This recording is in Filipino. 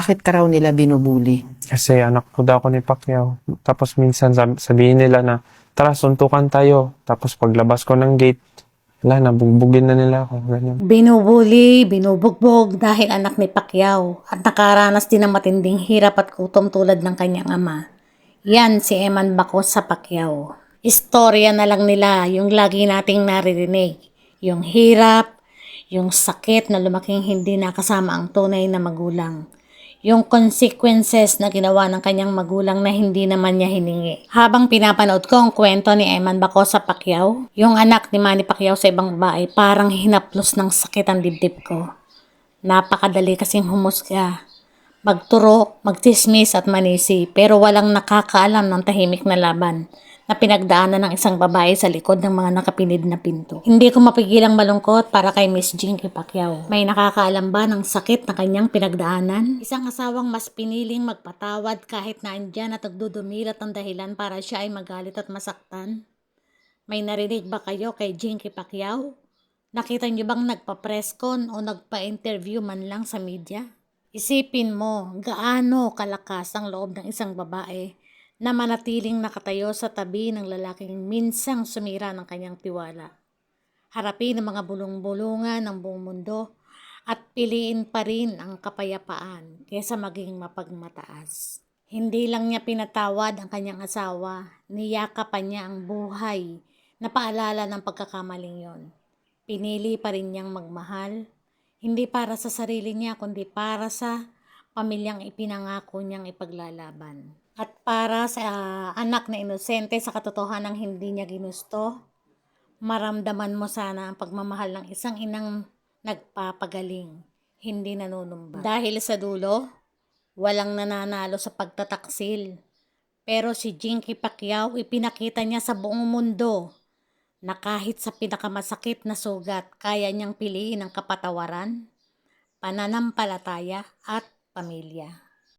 Bakit ka raw nila binubuli? Kasi anak ko daw ako ni Pacquiao. Tapos minsan sabihin nila na, tara, suntukan tayo. Tapos paglabas ko ng gate, wala na, bugbugin na nila ako. Ganyan. Binubuli, binubugbog dahil anak ni Pacquiao at nakaranas din ng matinding hirap at gutom tulad ng kanyang ama. Yan si Eman Bacos sa Pacquiao. Istorya na lang nila yung lagi nating naririnig. Yung hirap, yung sakit na lumaking hindi nakasama ang tunay na magulang. Yung consequences na ginawa ng kanyang magulang na hindi naman niya hiningi. Habang pinapanood ko ang kwento ni Eman Bacos sa Pacquiao, yung anak ni Manny Pacquiao sa ibang babae, parang hinaplos ng sakit ang dibdib ko. Napakadali kasing humusga, magturo, magtismis at manisi, pero walang nakakaalam ng tahimik na laban na pinagdaanan ng isang babae sa likod ng mga nakapinid na pinto. Hindi ko mapigilang malungkot para kay Miss Jinky Pacquiao. May nakakaalam ba ng sakit na kanyang pinagdaanan? Isang asawang mas piniling magpatawad kahit na andyan at nagdudumilat ang dahilan para siya ay magalit at masaktan? May narinig ba kayo kay Jinky Pacquiao? Nakita niyo bang nagpa-press con o nagpa-interview man lang sa media? Isipin mo, gaano kalakas ang loob ng isang babae na manatiling nakatayo sa tabi ng lalaking minsang sumira ng kanyang tiwala. Harapin ang mga bulong-bulungan ng buong mundo at piliin pa rin ang kapayapaan kaysa maging mapagmataas. Hindi lang niya pinatawad ang kanyang asawa, niyakapan niya ang buhay na paalala ng pagkakamaling yon. Pinili pa rin niyang magmahal, hindi para sa sarili niya kundi para sa pamilyang ipinangako niyang ipaglalaban. At para sa anak na inosente sa katotohanang hindi niya ginusto, maramdaman mo sana ang pagmamahal ng isang inang nagpapagaling, hindi nanunumba. Dahil sa dulo, walang nananalo sa pagtataksil. Pero si Jinky Pacquiao, ipinakita niya sa buong mundo na kahit sa pinakamasakit na sugat, kaya niyang piliin ang kapatawaran, pananampalataya at pamilya.